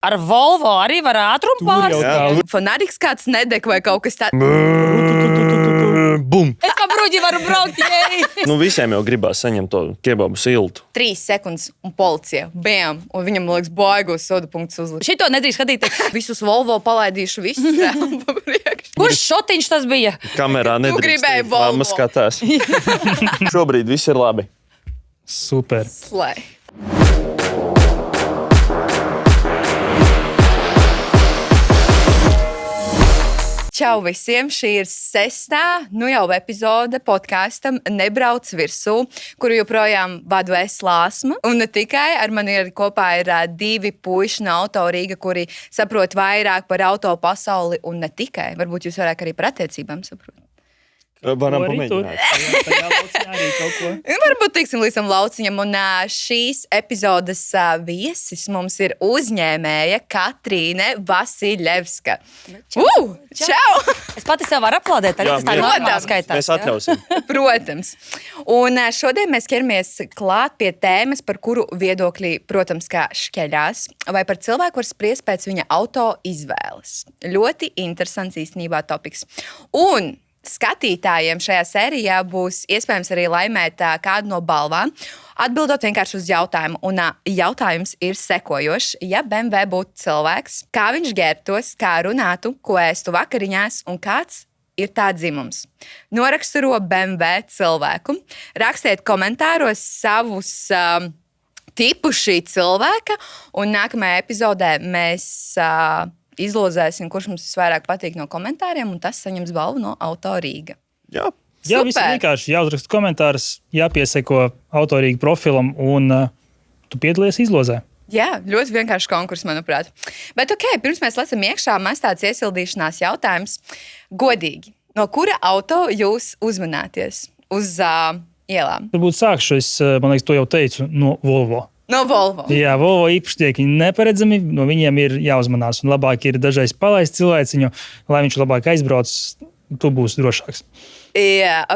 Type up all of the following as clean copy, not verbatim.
Ar Volvo arī var ātrumu pārsniegt. Fanātiks kāds nedeg vai kaut kas tāds. Bum! Es kā bruģi varu braukt, jēj! Nu, visiem jau gribās saņemt to kebabu siltu. 3 sekundes un policija. Bam! Un viņam, liekas, baigos soda punkts uzlikt. Šito nedrīkst skatīties. Visus Volvo palaidīšu, visus reāli pa priekšu. Kurš šotiņš tas bija? Kamerā nedrīkst. gribēji Volvo. Mamma skatās. Šobrīd viss ir labi. Super. Slay. Čau visiem! Šī ir 6. jau epizode podkāstam Nebrauc virsū, kuru joprojām vadu es Lāsma. Un ne tikai ar mani kopā ir 2 puiši no Autorīga, kuri saprot vairāk par auto pasauli un ne tikai. Varbūt jūs vairāk arī par attiecībām saprotat. Varam pamēģināt. Varbūt tiksim līdz tam lauciņam. Un šīs epizodes viesis mums ir uzņēmēja Katrīne Vasiļevska. Čau! Es pati sev varu aplaudēt, tagad tas tā normāli skaitās. Mēs atļausim. Protams. Un šodien mēs ķeramies klāt pie tēmas, par kuru viedokļi, protams, kā šķeļās, vai par cilvēku var spriest pēc viņa auto izvēles. Ļoti interesants īstenībā topiks. Un skatītājiem šajā sērijā būs iespējams arī laimēt kādu no balvām, atbildot vienkārši uz jautājumu. Un jautājums ir sekojošs. Ja BMW būtu cilvēks, kā viņš ģērbtos, kā runātu, ko ēstu vakariņās un kāds ir tā dzimums? Noraksturo BMW cilvēku. Rakstiet komentāros savus tipu šī cilvēka, un nākamajā epizodē mēs izlozēsim, kurš mums visvairāk patīk no komentāriem, un tas saņems balvu no Autorīga. Jā. Jā, viss vienkārši jāuzraksta komentārs, jāpieseko Autorīga profilam, un tu piedalies izlozē. Jā, ļoti vienkārši konkurss, manuprāt. Bet pirms mēs lecam iekšā, mēs tāds iesildīšanās jautājums. Godīgi, no kura auto jūs uzmanāties uz ielām? Varbūt sākšu, man liekas, to jau teicu, no Volvo. No Volvo. Jā, Volvo īpašnieki neparedzami, no viņiem ir jāuzmanās. Un labāk ir dažreiz palaist cilvēciņu, lai viņš labāk aizbrauc, tu būsi drošāks. Jā,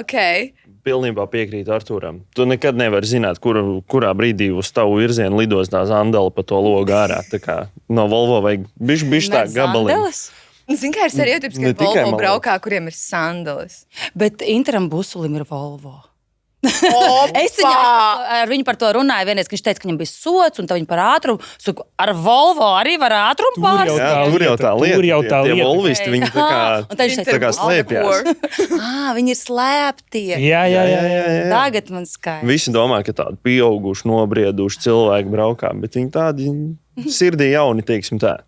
Pilnībā piekrītu Artūram. Tu nekad nevari zināt, kurā brīdī uz tavu virzienu lidos tā zandala pa to logu ārā. Tā kā no Volvo vajag bišķi tā gabaliņu. Zini, kā ir stereotips, ka Volvo braukā, kuriem ir sandalas. Bet Interam Busulim ir Volvo. Opa! Es ar viņu par to runāju vienreiz, ka viņš teica, ka viņam bija sots, un tā viņa par ātrumu. Saku, ar Volvo arī var ātrumu pārsniegt. Jā, tur jau tā lieta. Tur jau tā tie lieta. volvisti, viņi tā kā slēpjās. Viņi ir slēptie. Jā. Tagad man skaidrs. Visi domā, ka tādi pieauguši, nobrieduši cilvēki braukā, bet viņi tādi sirdī jauni, teiksim tā.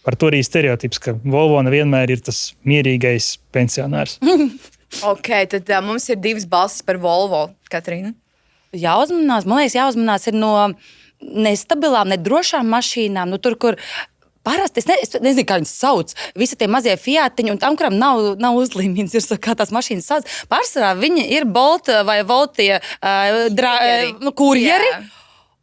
Par to arī stereotips, ka Volvo nevienmēr ir tas mierīgais pensionārs. Tad mums ir 2 balsis par Volvo, Katrīna. Jāuzmanās, man liekas, jāuzmanās ir no nestabilām, nedrošām mašīnām. Nu, tur, kur parasti, es nezinu, kā viņas sauc, visi tie mazie Fiatiņi, un tam, kuram nav uzlīmīns, ir kā tās mašīnas sauc. Pārsvarā viņi ir Bolt vai Voltie kurjeri.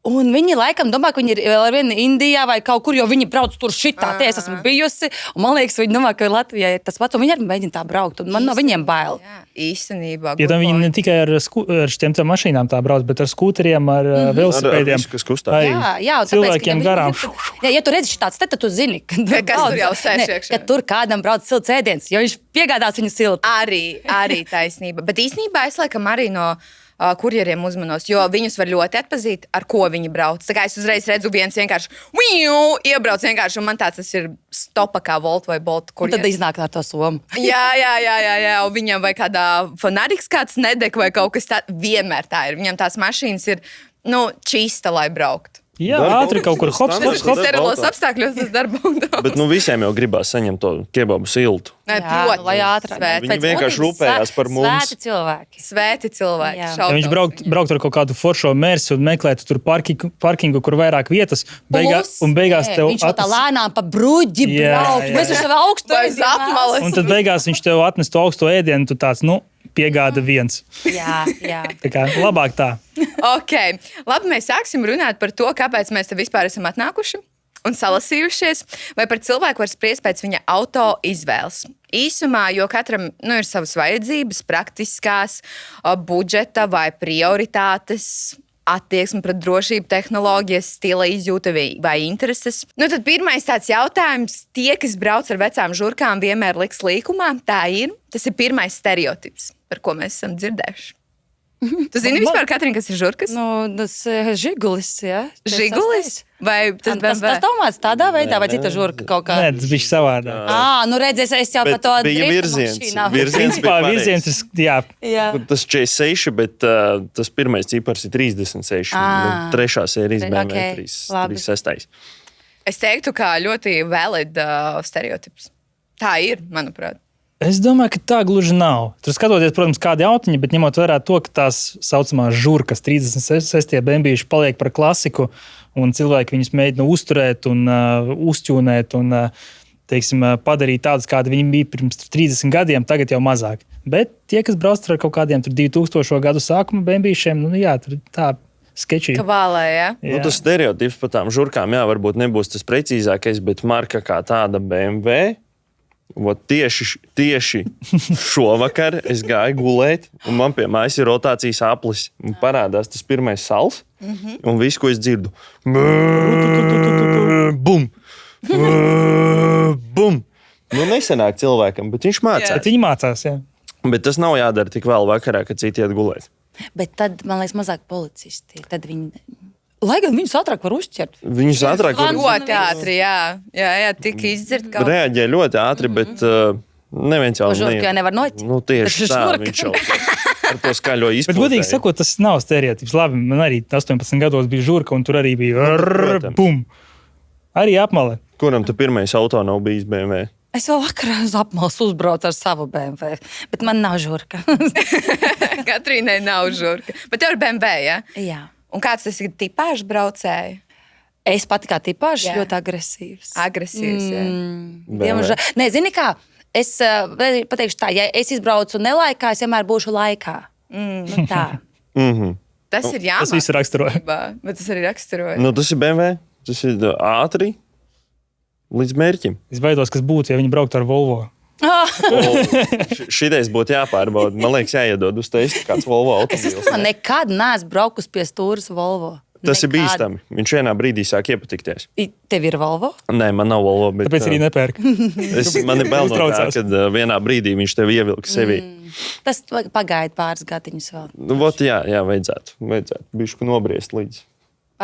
Un viņi laikam domā, ka viņi ir vēl ar vienu Indijā vai kaut kur, jo viņi brauc tur šitā. Es esmu bijusi, un man liekas, viņi domā, ka Latvijā ir tas pats, un viņi arī mēģina tā braukt, un man no viņiem bail. Jā, īstenībā. Ja viņi ne tikai ar šiem mašīnām tā brauc, bet ar skūteriem, ar velosipēdiem. Ar visu, kas kustās. Jā, cilvēkiem garām. Ja tu redzi tāds, tad tu zini, kas tur jau sēž iekšā. Ka tur kādam brauc silts ēdiens, jo viņš piegādās viņu siltu. Arī taisnība. Bet īstenībā es laikam arī no kurjeriem uzmanos, jo viņus var ļoti atpazīt, ar ko viņi brauc. Tā kā es uzreiz redzu viens vienkārši iebrauc vienkārši, un man tāds tas ir stopa kā Volt vai Bolt kurjeris. Tad iznāk ar to somu. Jā, un viņam vai kādā fanātiks kāds nedeg vai kaut kas tāds, vienmēr tā ir. Viņam tās mašīnas ir, čista, lai braukt. Jā, ātri kaut kur hops. Sterilos apstākļos tas darba un daudz. Bet visiem jau gribās saņemt to kebabu siltu. Protams, lai ātrāk. Viņi vienkārši rūpējās par mums. Svēti cilvēki. Jā. Ja viņš braukt ar kaut kādu foršo mērsi un meklētu tur parkingu, kur vairāk vietas, beigās tev viņš tā lēnām pa bruģi braukt. Mēs jau augstu apmales. Un tad beigās viņš tev atnes to augsto ēdienu, tu tāds, piegāda viens. Jā. Tā kā labāk tā. Labi, mēs sāksim runāt par to, kāpēc mēs te vispār esam atnākuši un salasījušies, vai par cilvēku var spriest pēc viņa auto izvēles. Īsumā, jo katram ir savas vajadzības, praktiskās, budžeta vai prioritātes. attieksme pret drošību, tehnoloģijas, stila izjūta vai intereses. Nu, tad pirmais tāds jautājums, tie, kas brauc ar vecām žurkām, vienmēr liks līkumā. Tā ir. Tas ir pirmais stereotips, par ko mēs esam dzirdējuši. Tu zini vispār, Katrīna, kas ir žurkas? Tas žigulis, jā. Žigulis? Vai tas tas domāts tādā veidā, vai cita žurka kaut kā? Nē, tas bija savādāk. Redzēs, es jau par to bija virziens. Virziens ir, Jā. Tas 46, bet tas pirmais cipars ir 36. Trešā sērijas BMW 36. Es teiktu, ka ļoti valid stereotips. Tā ir, manuprāt. Es domāju, ka tā gluži nav. Tur skatoties, protams, kādi autiņi, bet ņemot vērā to, ka tās saucamās žurkas 36. bembīši paliek par klasiku, un cilvēki viņus mēģina uzturēt un uzķūnēt un teiksim, padarīt tādas, kādi viņi bija pirms 30 gadiem, tagad jau mazāk. Bet tie, kas brauc ar kaut kādiem 2000. gadu sākuma bembīšiem, tur tā sketčī. Kavālē, jā? Tas stereotips par tām žurkām, varbūt nebūs tas precīzākais, bet marka kā tāda BMW. Tieši šovakar es gāju gulēt, un man pie mājas ir rotācijas aplis. Un parādās tas pirmais sals, un viss, ko es dzirdu, bum! Bum! Nesenāk cilvēkam, bet viņš mācās. Bet viņi mācās, jā. Bet tas nav jādara tik vēl vakarā, kad citi iet gulēt. Bet tad, man liekas, mazāk policisti. Tad viņi... Lai gan viņus ātrāk var uzķert. Viņus ātrāk var Ļoti ātri, jā, tik izdzert kaut ko. Reaģē ļoti ātri, bet neviens jau žurkai nevar noķert. Tieši tā, viņš jau ar to skaļo izpildēju. Bet, godīgi sakot, tas nav stereotips. Labi, man arī 18 gados bija žurka, un tur arī bija bum! Arī apmale. Kuram tu pirmais auto nav bijis BMW? Es vēl vakarā uz apmales uzbraucu ar savu BMW, bet man nav žurka. Katrīnai nav žurka. Bet tev ir BMW, jā? Jā. Un kāds tas ir tipāžs braucēji? Es pati kā tipāžs ļoti agresīvs. Agresīvs, jā. Diemžēl. Nē, zini kā, es pateikšu tā, ja es izbraucu nelaikā, es vienmēr būšu laikā. Tā. Tas ir jāmāk. Tas viss raksturoja. Bet tas arī raksturoja. Tas ir BMW, tas ir ātri līdz mērķim. Es baidos, kas būtu, ja viņi brauktu ar Volvo. Šitais būtu jāpārbauda. Man liekas, jāiedod uz testu kāds Volvo automobīls. Es nekad neesmu braukus pie stūras Volvo. Tas ir bīstami. Viņš vienā brīdī sāk iepatikties. Tev ir Volvo? Nē, man nav Volvo. Bet, tāpēc arī nepērk. Man ir bail no tā, kad vienā brīdī viņš tev ievilka sevī. Tas pagaida pāris gadiņus vēl. Jā, vajadzētu. Bišku nobriest līdz.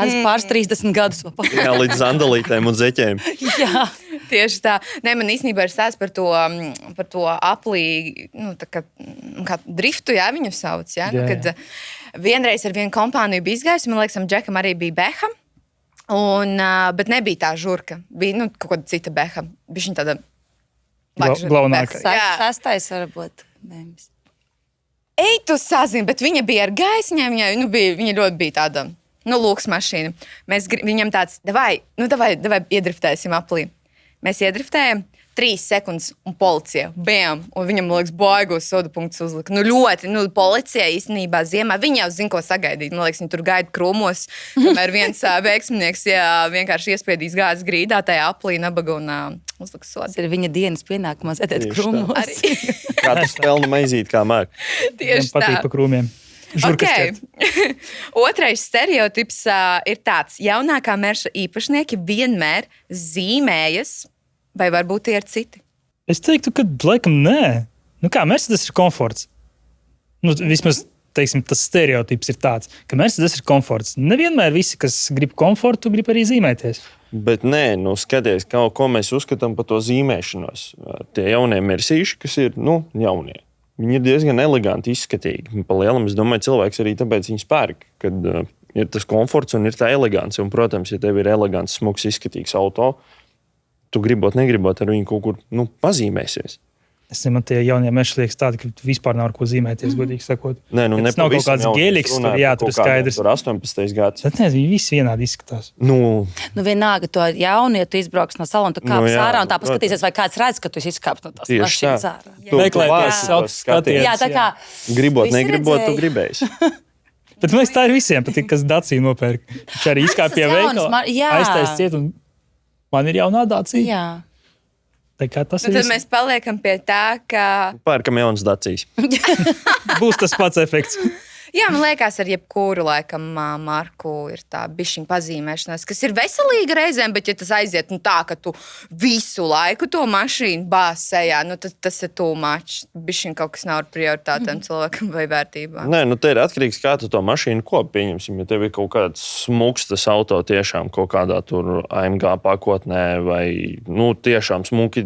Pāris 30 gadus vēl. Jā, līdz zandalītēm un zeķēm. Jā. Tieši tā. Nē, man īstenībā ir stāsts par to aplī, kā driftu, jā, viņu sauc, jā? Jā. Kad vienreiz ar vienu kompāniju bija izgājis, man liekas, Džekam arī bija Beha, bet nebija tā žurka. Bija, kaut kāda cita Beha. Bija viņa tāda Glaunāka. Sastais varbūt. Ej, tu sazini, bet viņa bija ar gaisņiem, viņa ļoti bija tāda, lūks mašīna. Viņam tāds, davai, iedriftēsim aplī. Mēs iedriftējam 3 sekundes, un policija, bam, un viņam, liekas, baigos soda punktus uzlika. Ļoti, policija īstenībā ziemā, viņi jau zina, ko sagaidīt. Man liekas, viņi tur gaida krūmos, kamēr viens veiksminieks vienkārši iespriedīs gāzes grīdā tajā aplī, nabaga un uzlika sodu. Tas ir viņa dienas pienākumos, sēdēt krūmos. Katrs pelna maizīt kā māk. Tieši tā. Patīk pa krūmiem. Okay. Otrais stereotips ir tāds. Jaunākā Merša īpašnieki vienmēr zīmējas, vai varbūt tie ir citi? Es teiktu, ka laikam nē. Kā Mercedes ir komforts. Vismaz, teiksim, tas stereotips ir tāds, ka Mercedes ir komforts. Nevienmēr visi, kas grib komfortu, grib arī zīmēties. Bet nē, skaties, ko mēs uzskatām par to zīmēšanos. Tie jaunie mersīši, kas ir, jaunie. Viņi ir diezgan eleganti izskatīgi. Pa lielam, es domāju, cilvēks arī tāpēc viņus pērk, kad ir tas komforts un ir tā elegance. Un, protams, ja tev ir elegants, smuks, izskatīgs auto, tu negribot ar viņu kaut kur pazīmēsies. Es domāju, tie jaunie meži liekas tādi, ka vispār nav ar ko zīmēties, godīgi sakot. Nē, tas nav kaut kāds gēliks, tur skaidrs. Tur 18. gads. Bet viņi visi vienādi izskatās. Vienalga to jaunu, ja tu izbrauks no salona, tu kāps ārā un tā paskatīsies, vai kāds redz, ka tu izkāps no tās mašīnas ārā. Meklēties savus skatienes. Jā, tā kā. Gribot, negribot, tu gribēsi. Bet man liekas, tā ir visiem patīk, kas Dacia nopērk. Viņš arī izkāp pie veikala, aiztais ciet un man ir jaunā Dacia. Jā. Tad mēs paliekam pie tā, ka pērkam jaunas Dacijas. Būs tas pats efekts. Jā, man liekas, ar jebkuru laikam marku ir tā bišķiņa pazīmēšanās, kas ir veselīga reizēm, bet ja tas aiziet tā, ka tu visu laiku to mašīnu bāz sejā, tad tas ir too much. Bišķiņa kaut kas nav ar prioritātēm cilvēkam vai vērtībām. Nē, te ir atkarīgs, kā tu to mašīnu kopi pieņemsim. Ja tev ir kaut kāds smuks tas auto tiešām kaut kādā tur AMG pakotnē vai tiešām smuki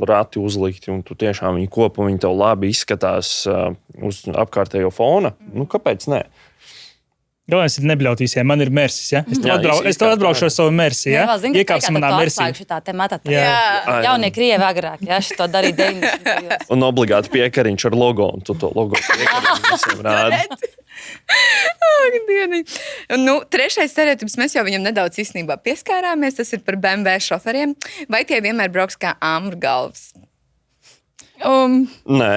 rati uzlikti un tu tiešām viņu kopu un viņi tev labi izskatās uz apkārtējo fona. Kāpēc ne? Galvenais ir nebļaut visiem. Man ir Mersis, ja? Es tev atbraukšu ar savu Mersi, ja? Iekāpsi manā Mersī. Jaunie Krievi agrāk, ja? Šito darīja 90. Un obligāti piekariņš ar logo, un tu to logo piekariņu visiem rādi. Trešais stereotips, mēs jau viņam nedaudz īstenībā pieskārāmies, tas ir par BMW šoferiem. Vai tie vienmēr brauks kā āmurgalvas? Nē.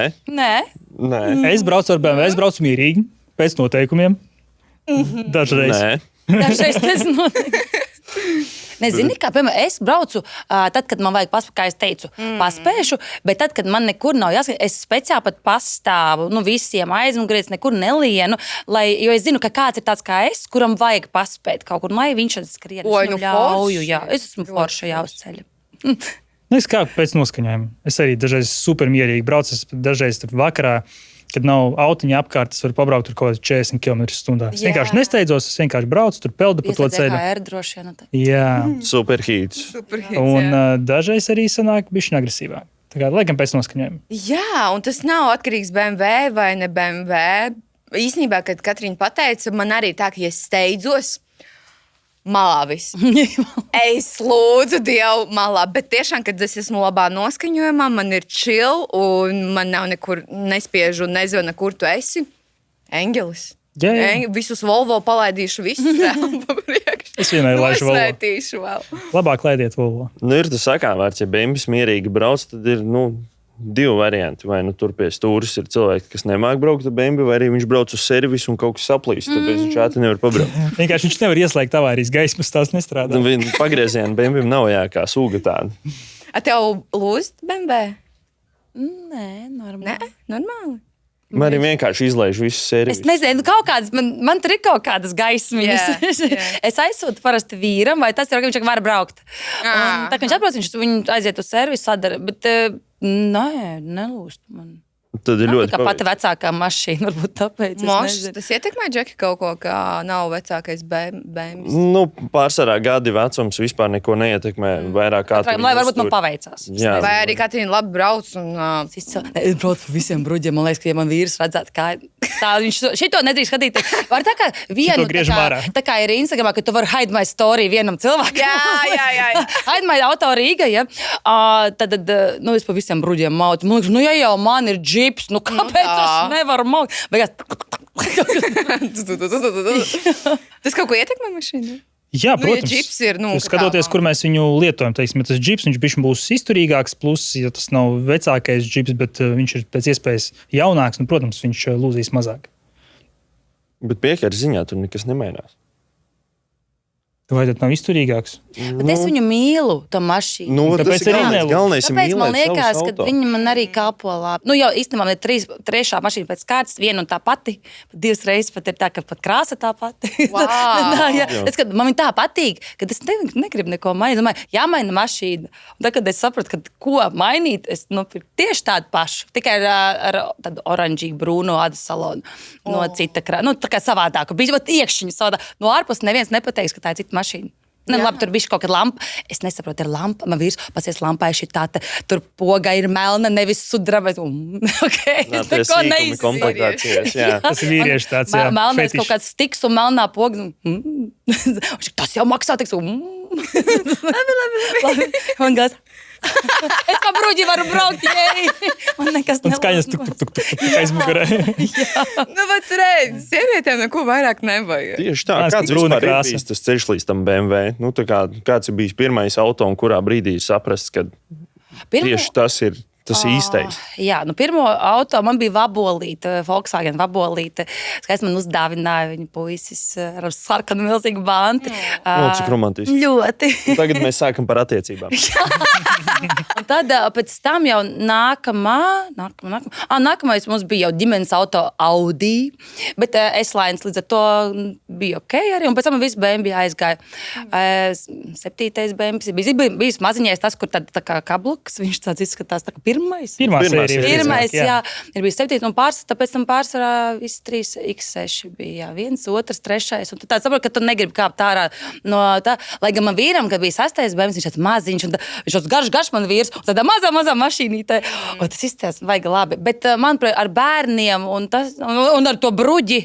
Es braucu ar BMW, es braucu mierīgi, pēc noteikumiem. Dažreiz. Dažreiz tas notiek. Nezini, kā, piemēram, es braucu, tad, kad man vajag paspēt, kā es teicu, paspēšu, bet tad, kad man nekur nav jāsaka, es speciāli pat pastāvu, visiem aizmugurēs, nekur nelienu, jo es zinu, ka kāds ir tāds kā es, kuram vajag paspēt kaut kur, lai viņš skrien. Ļauju, jā, es esmu forša jāuzceļ. Es kā pēc noskaņojuma. Es arī dažreiz supermierīgi braucu, dažreiz vakarā, kad nav autiņa apkārt, es varu pabraukt tur kaut kāds 40 km/h. Es vienkārši nesteidzos, es vienkārši braucu, tur peldu pa to ceļu. Droši vien. Jā. Superhīts. Un dažreiz arī sanāk bišķiņ agresīvāk. Tā kā laikam pēc noskaņojuma. Jā, un tas nav atkarīgs BMW vai ne BMW. Īsnībā, kad Katrīna pateica, man arī tā, ka ja steidzos, malā viss. Es lūdzu Dievu malā, bet tiešām, kad es esmu labā noskaņojumā, man ir chill un man nav nekur nespiežu un nezvana, kur tu esi. Engelis. Jā. Visus Volvo palaidīšu, visus pa priekšu. Es vienmēr laižu Volvo. Nosvētīšu vēl. Labāk laidiet Volvo. Ir tas sakāvērts, ja bembis mierīgi brauc, tad ir, divi varianti. Vai tur pie stūres ir cilvēki, kas nemāk braukt ar bembi, vai arī viņš brauc uz servisu un kaut kas saplīst, tāpēc viņš ātri nevar pabraukt. Vienkārši viņš nevar ieslēgt avārijas gaismas, tās nestrādā. Pagrieziena bembim nav kā sūga tāda. Tev lūst bembi? Nē, normāli. Nē, normāli. Man arī vienkārši izlaiž visu servisu. Es nezinu, kaut kādas, man tur ir kaut kādas gaismiņas. Es aizsūtu parasti vīram, vai tas ir, ka viņš var braukt. Un, tā kā viņš atbrauc, viņu aiziet uz servisu, sadara, bet nē, nelūst man. Tad ir ļoti kā pati vecākā mašīna, varbūt tāpēc. Tas ietekmē Džeki kaut ko, kā nav vecākais bēmis? Pārsvarā gadi vecums vispār neko neietekmē. Vairāk kā tur. Lai varbūt man paveicās. Jā. Vai arī Katrīna labi brauc un... Es braucu par visiem bruģiem, man liekas, ka ja man vīrs redzētu, kā tā, viņš šito nedrīkst skatīt. Var tā kā vienu, tā kā ir Instagramā, ka tu vari hide my story vienam cilvēkam. Jā. Hide my auto Rīga, ja. Tad, es pa visiem bruģiem mautu. Man liekas, ja jau man ir džips, kāpēc es nevaru maukt? Tas kaut ko ietekmē mašīnu? Jā, protams. Ja džips ir, skatoties, kur mēs viņu lietojam, teiksim, ja tas džips, viņš būs izturīgāks, plus, ja tas nav vecākais džips, bet viņš ir pēc iespējas jaunāks, protams, viņš lūzīs mazāk. Bet piekara ziņā tur nekas nemainās. Vai tas nav izturīgāks? Bet es viņu mīlu, to mašīnu. Tāpēc arī galvenais ir mīlēt man liekas, savus ka auto. viņi man arī kalpo labi. Jau īstenībā man ir trešā mašīna pēc kārtas, viena un tā pati. Divas reizes pat ir tā, ka pat krāsa tā pati. Man viņa tā patīk, ka es negribu neko mainīt. Domāju, jāmaina mašīna. Un tad, kad es sapratu, ka ko mainīt, es tieši tādu pašu. Tikai ar tādu oranžīgu brūno ādas salonu. No cita krāsa. Tā kā savādāku. Bija pat iekšķiņa savādāk. No ārpus neviens nepateiks, ka tā ir cita mašīna. Labi, tur bija kaut kāda lampa. Es nesaprotu, ir lampa. Man vīrs pasies lampā, ir šī tāda. Tur poga ir melna, nevis sudraba. Okay. Tas neko neizsaka. Tas ir vīrieši tāds, jā. Melnais kaut kāds stiks un melnā poga. Tas jau maksā, tiks. Labi. Man gās. Es pa bruģi varu braukt, jēj. Man nekas nelūst. Un skaņas tuk aizmugurē. Bet redz, sievietēm neko vairāk nevajag. Tieši tā, kāds vispār ir bijis tas ceļš līdz tam BMW? Kāds ir bijis pirmais auto un kurā brīdī saprast, ka tieši tas ir Tas īstais. Jā, pirmo auto man bija vabolīte, Volkswagen vabolīte. Skaisti man uzdāvināja viņa puisis ar sarkanu milzīgu banti. Cik romantiski. Ļoti. Tagad mēs sākam par attiecībām. Un tad pēc tam jau nākamais mums bija jau ģimenes auto Audi, bet S-Lines līdz ar to bija ok arī. Un pēc tam viss BMW aizgāja. 7. BMW bija maziņais tas, kur tā kā kabluks, viņš tāds izskatās tā kā pirmais. Pirmā sērija. Pirmais, jā. Ir bijis 7. un tāpēc tam pārsvarā visi 3 X6 bija. 1, 2, 3. Un tu tāds saproti, ka tu negribi kāpt ārā no tā. Lai gan man vīram, kad bija 6. BMW, viņš tāds maziņš, un viņš tāds garš man vīrs, un tādā mazā mašīnītē. Un tas izstās, vajag labi. Bet man ar bērniem un ar to bruģi.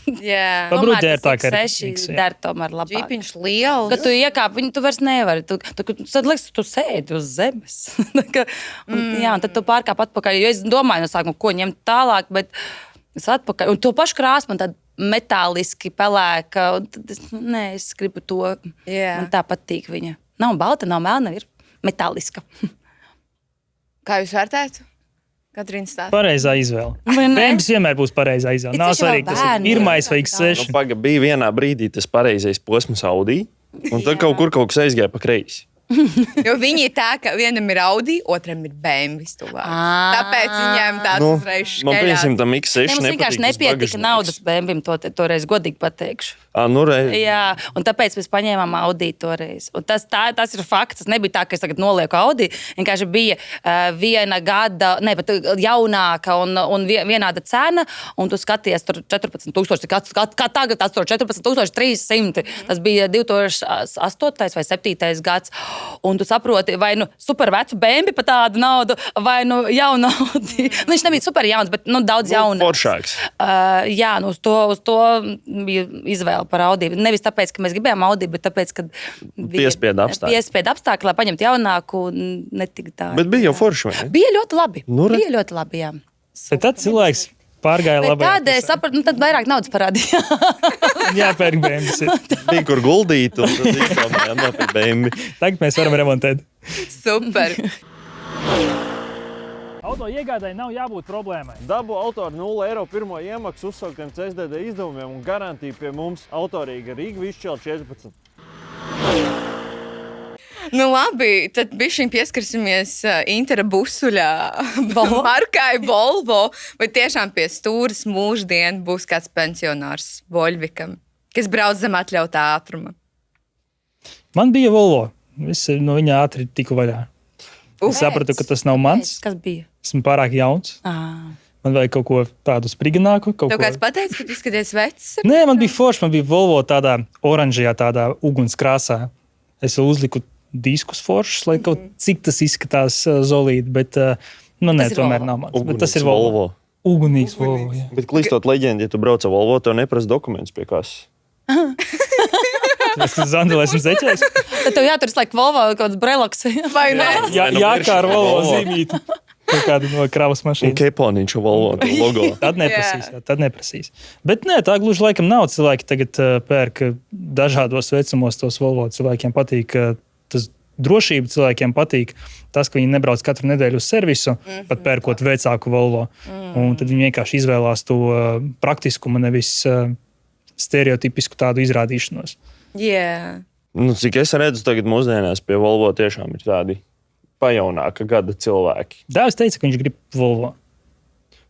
Jā. Pa bruģi ir tā, ka ir X6 der tomēr labāk. Džipiņš liels. Kad tu iekāp, viņu tu vairs nevari. Tad liekas, tu sēdi uz zemes. Jā, un tad tu pārkāp atpakaļ. Jo es domāju no sākuma, ko ņemt tālāk, bet es atpakaļ. Un to pašu krāsu man tāda metāliski pelēka. Es gribu to. Jā. Man tā patīk viņa. Nav balta, nav melna, ir metāliska. Kā jūs vērtētu? Katrīna stāsta. Pareizā izvēle. Vai ne? Bēmas vienmēr būs pareizā izvēle. Nav It's svarīgi, tas ir bērni. pirmais vai X6. Bija vienā brīdī tas pareizais posms Audi, un tad kaut kas aizgāja pa kreisi. Jo viņi ir tā, ka vienam ir Audi, otram ir BMW tuvāk. Tāpēc viņiem tāds uzreiz šķēļās. Man piesim tam X6 Mums vienkārši nepietika naudas BMW, toreiz godīgi pateikšu. Jā, un tāpēc mēs paņēmām Audi toreiz. Un tas ir fakts. Tas nebija tā, ka es tagad nolieku Audi. Vienkārši bija viena gada, ne, pat jaunāka un vienāda cena, un tu skaties tur 14,000, kā tagad tas tur 14,300. Tas bija 2008. vai 2007. gads. Un tu saproti, vai nu super vecu BMW par tādu naudu, vai nu jaunu Audi. Viņš nebija super jauns, bet daudz jaunāks. Foršāks. Jā, uz to bija izvēle par Audi. Nevis tāpēc, ka mēs gribējām Audi, bet tāpēc, ka Piespieda apstākļi, lai paņemtu jaunāku un netik tā. Bet bija jau forši, vai ne? Bija ļoti labi. Nu, re. Bija ļoti labi, jā. Bet tad cilvēks pārgāja labi. Tad es sapratu, tad vairāk naudas parādīja. Jāpērk bēmas. Bija kur guldīt, un tad izdomājām nopirkt BMW. Tagad mēs varam remontēt. Super. Auto iegādai nav jābūt problēmai. Dabu autoru 0 eiro pirmo iemaksu uzsaukšanas SDD izdevumiem un garantiju pie mums autorīga Rīga Višķela 14. Nu labi, tad bišķiņ pieskarsimies Intera busuļā markai Volvo. Vai tiešām pie stūras mūždien būs kāds pensionārs Voļvikam, kas brauc zem atļautā ātruma? Man bija Volvo. Es no viņa ātri tiku vaļā. Es sapratu, ka tas nav mans. Kas bija? Esmu pārāk jauns. Man vajag kaut ko tādu spriganāku. Tev kāds pateica, ka tu izskaties vecs? Nē, man bija forši. Man bija Volvo tādā oranžajā, tādā ugunskrāsā. Es uzliku diskus foršus, lai kaut cik tas izskatās zolīti, bet nē, tomēr nav mans. Bet tas ir Volvo. Ugunīgs Volvo, jā. Bet klīstot leģendi, ja tu brauc ar Volvo, tev neprasa dokumentus pie kases. Es Zandela esmu zeķējis. Tad tev jāturas laik Volvo kaut kāds breloks. Vai ne? Jā, kā ar Volvo zīmīti. Kaut kādu no kravas Un mašīnas. keponiņš Volvo logo. Tad neprasīs. Bet nē, tā gluži laikam nav. Cilvēki tagad pērk dažādos vecumos tos Volvo. Cilvēkiem patīk tas drošība, cilvēkiem patīk tas, ka viņi nebrauc katru nedēļu uz servisu, pat pērkot vecāku Volvo. Un tad viņi vienkārši izvēlās to praktiskumu, nevis stereotipisku tādu izrādīšanos. Jā. Nu, cik es redzu, tagad mūsdienās pie Volvo tiešām ir tādi pajaunāka gada cilvēki. Dēls teica, ka viņš grib Volvo.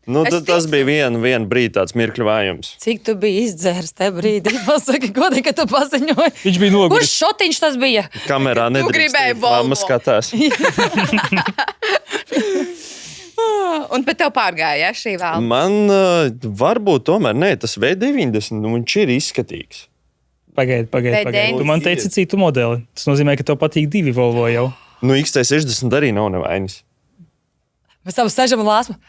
Nu, Es tas bija viena brīdi tāds mirkļu vājums. Cik tu biji izdzērs tajā brīdī? Pasaki, godīgi, ka tu paziņoji. Viņš bija noguris. Kurš šotiņš tas bija? Kamerā gribēji nedrīkst. Volvo. Mamma skatās. Un pēc tev pārgāja šī vēl. Man varbūt tomēr nē, tas V90, viņš ir izskatīgs. Pagaid. V90. Tu man teici citu modeli. Tas nozīmē, ka tev patīk 2 Volvo jau. Nu, XT60 arī nav nevainas. Mēs tam sēžam un lāsmu.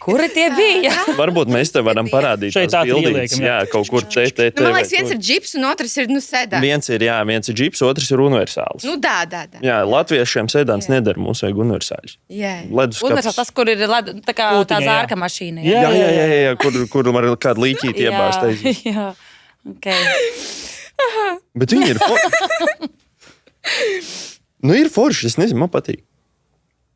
Kuri tie bija? Varbūt mēs te varam parādīt Šeit tās tā bildītes. ieliekam, jā. Jā, kaut kur te. Nu, man liekas, viens ir džips un otrs ir sedans. Viens ir džips, otrs ir universāls. Nu, tā. Jā, latviešiem sedans nedara, mums vajag universāls. Jā. Universāls tas, kur ir tā kā tā Pūtiņa, jā. zārka mašīna. Jā, kur var kādu līķīti iebāzt. aizies. Jā, ok. Bet viņi ir forši. Nu, ir forši, es nezinu, man patīk.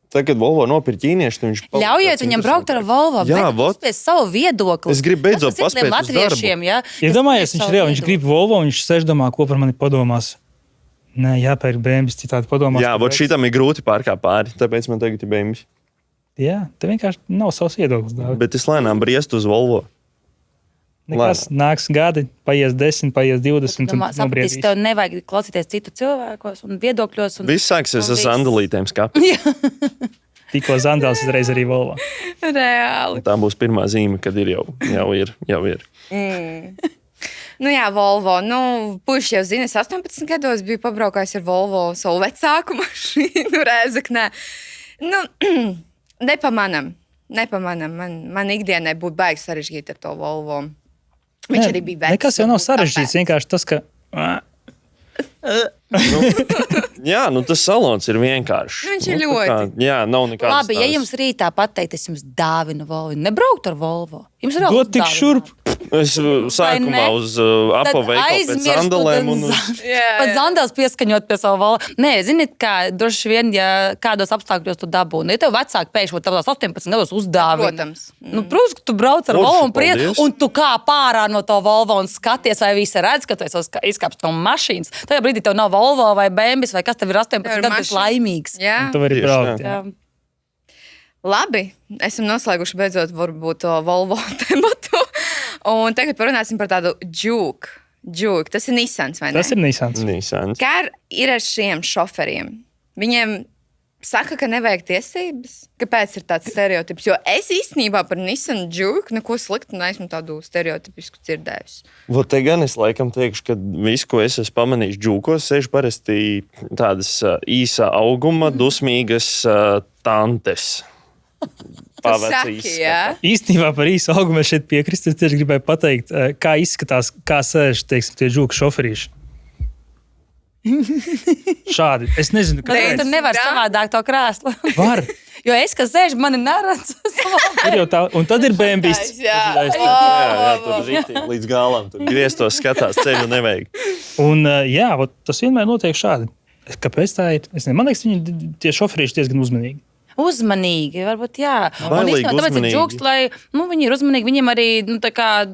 Tagad Volvo nopirka ķīnieši, viņš Ļaujiet viņam braukt ar Volvo. Jā, Paspēs savu viedokli. Es gribu beidzot Tas ir paspēt uz latviešiem, ja? Ja domājies, viņš reāli, viņš grib Volvo, viņš sēž domā, ko par mani padomās. Nē, jāpērk BMW, citādi padomās. Jā, vot šitam ir grūti pārkāpt pāri, tāpēc man tagad ir BMW. Jā, te vienkārši nav savs viedoklis. Dāvi. Bet es lēnām briestu uz Volvo. Nekas nāks gadi, paies 10, paies 20. Sapratīs, tev nevajag klausīties citu cilvēkos un viedokļos. Un, Viss sāksies ar sandalītēm skapī. Tikko Zandāls izreiz arī Volvo. Reāli. Tā būs pirmā zīme, kad ir jau ir. Nu jā, Volvo. Nu, puiši jau zina, es 18 gados biju pabraukājis ar Volvo savu vecāku mašīnu Rēzeknē. Nu, nepamanam. Man ikdienai būtu baigi sarežģīti ar to Volvo. Viņš arī bija vecs. Nekas jau nav sarežģīts, vienkārši tas, ka... Jā, tas salons ir vienkāršs. Viņš ir ļoti. Jā, nav nekādas. Labi, ja jums rītā pateikt, es jums dāvinu Volvo, nebraukt ar Volvo. Jums ir Dod tik šurp. Es sākumā uz apaveikalu pēc sandalēm un uz... Pat Zandals pieskaņot pie savu Volvo. Nē, ziniet, kā droši vien, ja kādos apstākļos tu dabūni. Ja tev vecāki pēkšņi tavos 18 gados uzdāvina. Protams. Protams, ka tu brauc ar Forši, Volvo un tu kā pārā no to Volvo un skaties, vai visi redz, ka tu esi izkāpis no mašīnas. Tajā brīdī tev nav Volvo vai BMW vai kas tev ir 18 Tev ir gadus mašīna. laimīgs. Jā. Tu vari Tieši braukt. tā. Jā. Labi, esam noslēguši beidzot varbūt to Volvo tematu. Un tagad parunāsim par tādu džūku. Tas ir Nissans, vai ne? Tas ir Nissans. Nīsans. Kā ir ar šiem šoferiem? Viņiem saka, ka nevajag tiesības. Kāpēc ir tāds stereotips? Jo es īstenībā par Nissan džūku neko sliktu neesmu tādu stereotipisku dzirdējusi. Vot te gan es laikam teikšu, ka visu, ko es esmu pamanījis džūkos, sēž parasti tādas īsa auguma, dusmīgas tantes. Saki, jā? Īstenībā par īsu augumu es šeit piekrītu. Es tieši gribēju pateikt, kā izskatās, kā sēž tie džūku šoferīši. Šādi. Es nezinu, Bet kāpēc. tu nevari savādāk to krēslu. Var. Jo es, kas sēžu, mani neredz. Ir jau tā, un tad ir BMW. Jā, tur rītīgi līdz galam. Tur grieztos skatās, ceļu nevajag. Un jā, tas vienmēr notiek šādi. Kāpēc tā ir? Es nezinu, man liekas, viņi tie šoferīši diezgan uzmanīgi. Uzmanīgi, varbūt jā. Bailīgi Un tāpēc ir uzmanīgi. džūks, lai viņi ir uzmanīgi. Viņiem arī,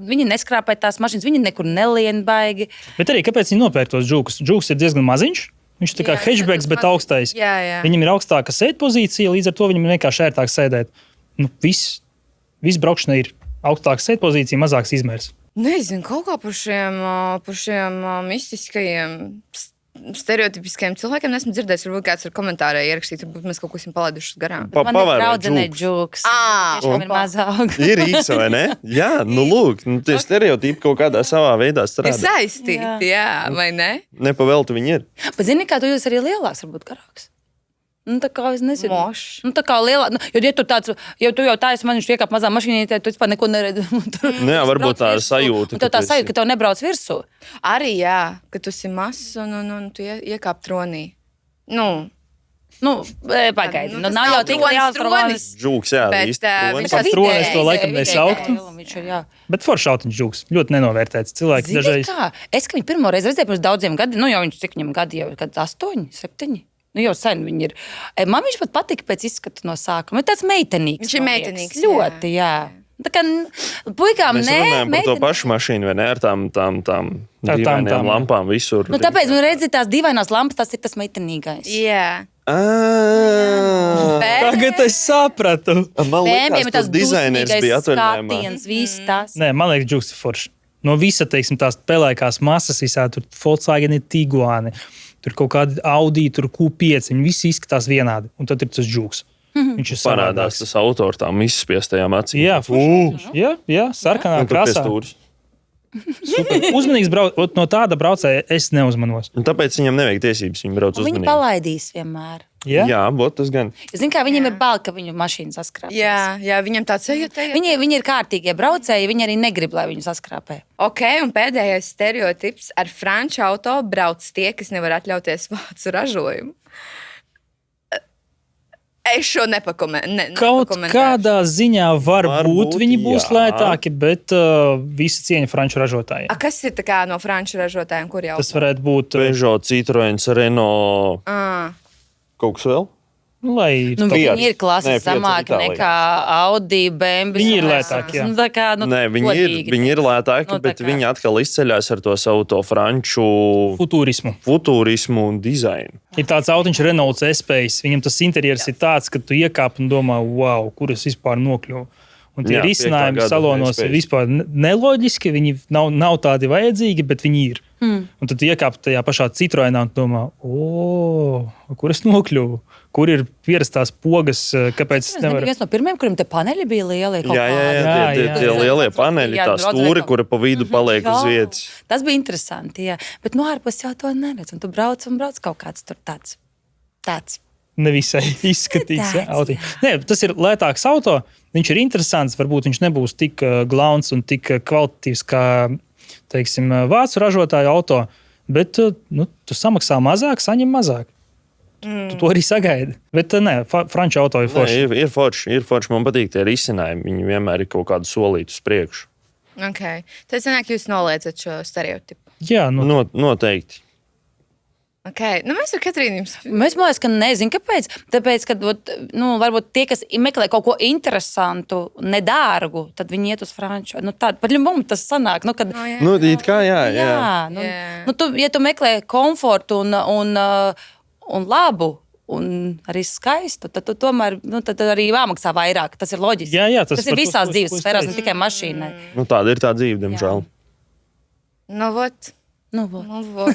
viņi neskrāpē tās mašīnas, viņi nekur nelien baigi. Bet arī kāpēc viņi nopērk tos džūkus? Džūks ir diezgan maziņš. Viņš ir tā kā Jā, hatchbacks, tas bet maziņš. augstais. Jā. Viņam ir augstāka sēdpozīcija, līdz ar to viņam ir vienkārši ērtāk sēdēt. Viss braukšana ir augstāka sēdpozīcija, mazāks izmērs. Nezinu, kaut kā par šiem mistiskajiem stereotipiskajiem cilvēkiem nesmu dzirdējis. Varbūt kāds ar komentārā ierakstīt, varbūt mēs kaut ko esam palaiduši garām. Man ir Pavērot draudzenei džūks. džūks. Ā, Tiešām ir mazāk. Ir īsa, vai ne? Jā, lūk, tie stereotipi kaut kādā savā veidā Ir strādā. saistīti, jā, vai ne? Nepavelti viņi ir. Bet zini, kā tu jūs arī lielāks, varbūt garāks. Tā kā es nezinu. Mošs. Tā kā lielā, jo ja tu jau tā esi man, viņš iekāp mazā mašīnītē, tu vispār neko neredzi. Nu jā, varbūt tā sajūta, Tev tā ka tu sajūta, esi- ka tev nebrauc virsū. Arī, jā, ka tu esi mazs un tu iekāp tronī. Pagaidi. Nu, tas Nav jau nav tik tronis, liels tronis. Žūks, jā, Bet, īsti. viņš tronis. Par vidēji, troni es to laikam vidēji. nesauktu. Viņš ir, jā. Bet foršautiņš džūks. Ļoti nenovērtēts. Cilvēki Zini dažreiz. kā? Es, ka viņu pirmo reizi redzēju pirms daudziem gadiem, jau viņš cik viņam gadi jau, kad 8, 7. Jau sen viņi ir. Man viņš pat patika pēc izskata no sākuma. Ir tāds meitenīgs. Viņš ir man liekas. meitenīgs, Ļoti, jā. Tā kā puikām Mēs nē, runājam par to meitenīgs. pašu mašīnu, vai ne? Ar tām dīvainajām tām, jā. lampām visur. Nu, tāpēc man redzi tās dīvainās lampas, tas ir tas meitenīgais. Jā. Tagad es sapratu. Man Bēmiem liekas, ir tas tas dizainers bija atvaļinājumā. skatiens, viss tas. Nē, man liekas, džūks ir foršs. No visa, teiksim, tās pelēkās masas, visā tur Volkswagen, Tiguan, tur kaut kādi Audi, tur Q5, viņi visi izskatās vienādi. Un tad ir tas džūks. Viņš ir Parādās savādāks. tas autors tām izspiestajām acīm. Jā, foršs. Jā, sarkanā Un tur pie krāsā. stūres. Super. Uzmanīgs brauc, no tāda braucēja es neuzmanos. Un tāpēc viņam nevajag tiesības, viņi brauc Un viņi uzmanīgi. palaidīs vienmēr. Jā? Jā, bot tas gan. Zini, kā viņiem ir bail, ka viņu mašīna saskrāpēs. Jā, viņam tāds sajūta. Viņi ir kārtīgie braucēji, viņi arī negrib, lai viņu saskrāpē. Ok, un pēdējais stereotips ar franču auto brauc tie, kas nevar atļauties vācu ražojumu. Es šo nepakomentēju. Kaut kādā ziņā varbūt Varbūt, viņi būs jā. lētāki, bet visa cieņa franču ražotājiem. Kas ir tā kā no franču ražotājiem, kur jau Tas varētu būt. Peugeot, Citroens, Renault, Ah, kaut kas vēl? Lai Fiat. Viņi ir klasi Nē, Fiats ir zemāki Itālijā. nekā Audi, BMW. Viņi ir lētāki, jā. Nē, viņi ir lētāki, Nu, tā bet kā. viņi atkal izceļas ar to savu to franču futurismu un dizainu. Ir tāds autiņš Renault S-Pace. Viņam tas interjers ir tāds, ka tu iekāp un domā, wow, kur es vispār nokļuvu. Un tie Jā, risinājumi 5. gada salonos ir S-Pace. vispār neloģiski. Viņi nav tādi vajadzīgi, bet viņi ir. Un tad tu iekāp tajā pašā Citroenā un domā, kur es nokļuvu? Kur ir pierastās pogas? Kāpēc es Tas nebija nevaru? viens no pirmajiem, kuriem te paneļi bija lielie. kaut Jā, kādi. tie lielie paneļi, Jā, tā braucamie stūri, kaut- kura pa vidu paliek uz Jā. vietas. Tas bija interesanti, jā. Bet no ārpus jau to neredz. Un tu brauc kaut kāds tur tāds. Nevisai izskatīts. Tāds, Autiņš. Nē, tas ir lētāks auto. Viņš ir interesants. Varbūt viņš nebūs tik glauns un tik kvalitatīvs kā, teiksim, vācu ražotāju auto. Bet tu samaksā mazāk, saņem mazāk. Tu to arī sagaidi. Bet nē, franču auto ir forši. Ir forši. Man patīk tie risinājumi. Viņi vienmēr ir kaut kādu solītu uz priekšu. Okay. Tad sanāk, jūs noliedzat šo stereotipu. Jā, Noteikti. Okay. Nu, mēs ar Katrīnu jums. Mēs domājam, ka nezinu, kāpēc. Tāpēc, ka varbūt tie, kas meklē kaut ko interesantu, nedārgu, tad viņi iet uz franču. Tādu pat mums tas sanāk. Kad, jā. Nu, it kā jā. jā, Jā. ja tu meklē komfortu un labu. Un arī skaistu, tad tu tomēr tad arī jāmaksā vairāk. Tas ir loģiski. Jā, tas ir par to, visās ko dzīves es sfērās, teicu. ne tikai mašīnai. Tāda ir tā dzīve, diemžēl. Nu, vot. Vot. Nu, vot.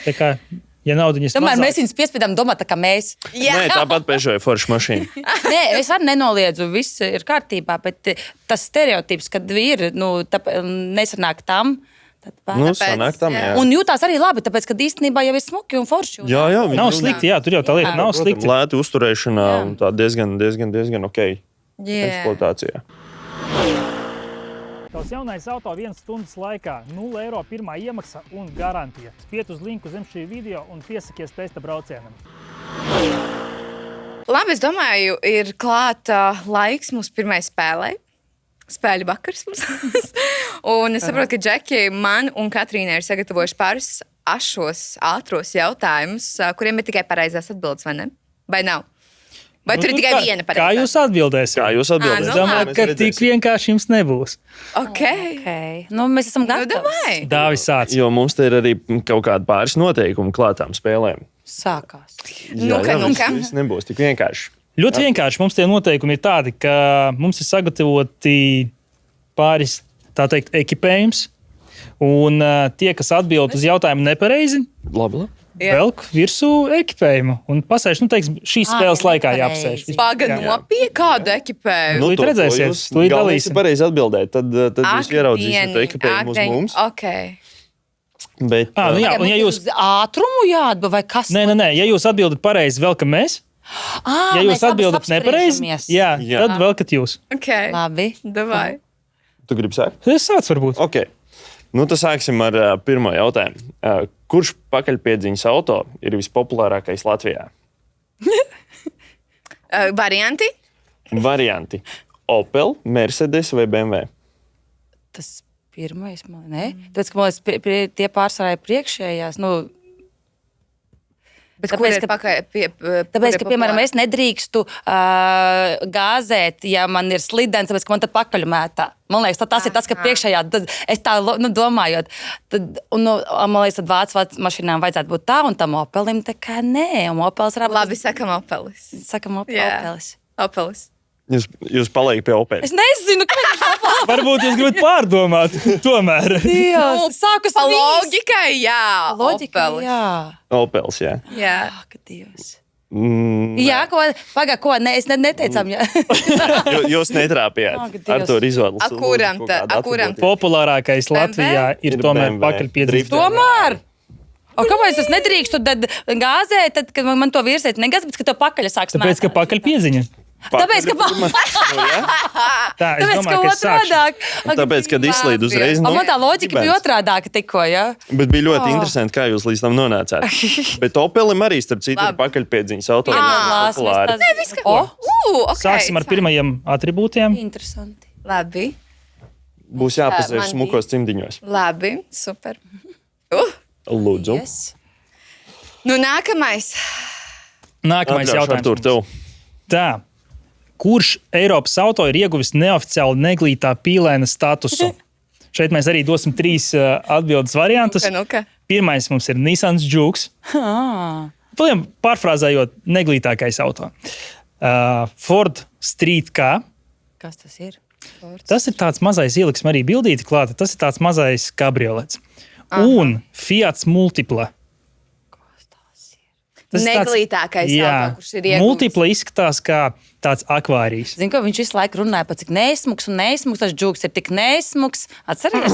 Tā kā, ja naudiņas Tomēr mazāk- mēs viņus piespiedām domāt, tā kā mēs. Nē, tāpat Peugeot ir forša mašīna. Nē, es arī nenoliedzu, viss ir kārtībā, bet tas stereotips, kad ir nesanāk tam. Nu, sanāk tam, jā. Un jūtās arī labi, tāpēc, ka īstenībā jau ir smuki un forši. Un Jā, viņi Nav slikti, jā, tur jau tā lieta Jā. nav Protams, slikti. lēta uzturēšanā Jā. un tā diezgan ok Jā. eksploatācijā. Tavs jaunais auto 1 stundas laikā, 0 eiro pirmā iemaksa un garantija. Spied uz linku zem šī video un piesakies testa braucienam. Labi, es domāju, ir klāta laiks mūsu pirmajai spēlei. Spēļu vakars mums. Un es saprotu, ka Džeki man un Katrīna ir sagatavojuši pāris ātros jautājumus, kuriem ir tikai pareizās atbildes, vai ne? Vai nav? Vai tur ir tikai viena Kā pareizā? jūs atbildēsiet? Kā jūs nu atbildēsiet? Es domāju, labi. ka tik vienkārši jums nebūs. Okay. Okay. Mēs esam Nu, gatavi. davai. Dāvis sāc. Jo mums te ir arī kaut kādi pāris noteikumi klātām spēlēm. Sākās. Nu, ka, nu, ka. Viss nebūs tik vienkārši. Ļoti vienkārši. Mums tie noteikumi ir tādi, ka mums ir sagatavoti pāris, tā teikt, ekipējums. Un tie, kas atbild uz jautājumu nepareizi, Labi. Jā. velk virsū ekipējumu. Un pasēž, teiksim, šīs spēles ja laikā nepareizi. jāapsēž. Paga Jā, jā. nopie kādu ekipēju. Tūlīt redzēsiet, Jūs tūlīt galvenais dalīsim. ir pareizi atbildēt. Tad jūs ieraudzīsiet to ekipējumu uz mums. Okay. Bet, Nu jā, un ja jūs, Uz ātrumu jāatbild vai kas? nē, ja jūs atbildat pareizi, velkam mēs. Ja jūs atbildat nepareizi, jā, Jā. tad velkat jūs. Okay. Labi. Davai. tu gribi sākt? Es sācu varbūt. Okay. Nu, tad sāksim ar pirmo jautājumu. Kurš pakaļpiedziņas auto ir vispopulārākais Latvijā? Varianti? Varianti - Opel, Mercedes vai BMW? Tas pirmais, tāpēc, ka man liekas, tie pārsvarā ir priekšējās. Bet Tāpēc, kur ir ka- pakaļ? Tāpēc, ka, piemēram, es nedrīkstu gāzēt, ja man ir slidens, tāpēc, ka man tad pakaļ mētā. Man liekas, tas ir tas, ka priekšējā, tad es tā domājot, tad, man liekas, tad vācu mašīnām vajadzētu būt tā, un tam Opelim tā kā nē, un Opels ir Labi, sakam Opelis. Sakam, Jā. Opelis. Opelis. Jūs paliekat pie Opel. Es nezinu, kāda Varbūt jūs gribat pārdomāt. Tomēr. ir sākas Pa loģikai, jā. Loģika, Opelis. jā. Opels, jā. Jā. Ak, Dievs. Nē. Jā, ko es neteicām. Jā. Jūs netrāpījāt Ak, Dievs. ar to izvēli. A kuram ta- Populārākais Latvijā ir Ir tomēr BMW. pakaļpiedziņas. Drift. Tomēr! O, kāpēc es nedrīkstu tad gāzēt, tad, kad man to virsēt negāzēt, bet ka to pakaļ sāks Tāpēc, ka pakaļpiedziņa. Tāpēc, ka Tā, es Tāpēc, domāju, ka ka es sākšu. otrādāk. Tāpēc, kad izslīd uzreiz. Un man tā loģika bija otrādāka tikko, jā. Bet bija ļoti interesanti, kā jūs līdz tam nonācāt. Bet Opelim arī, starp citu, ir Labi. pakaļpiedziņas auto. Iemācās, Populāri. Okay. Sāksim ar pirmajiem atribūtiem. Interesanti. Labi. Būs jāpasēž Man smukos cimdiņos. Labi. Super. Lūdzu. Yes. Nu, nākamais. Nākamais Atļaušu, Artur, jautājums. tev. Tā. Kurš Eiropas auto ir ieguvis neoficiāli neglītā pīlēna statusu? Šeit mēs arī dosim 3 atbildes variantus. Pirmais mums ir Nissan Juke. Pārfrāzējot, neglītākais auto. Ford Street Car. Kas tas ir? Tas ir tāds mazais, ieliksim arī bildīti klāta. Tas ir tāds mazais kabriolets. Un Fiat Multipla. Neglītākais auto, kurš ir ieguvis. Multipla izskatās kā tāds akvārijas. Zinu, ka viņš visu laiku runāja par cik neizsmuks un neizsmuks. Tas džūks ir tik neizsmuks. Atceries?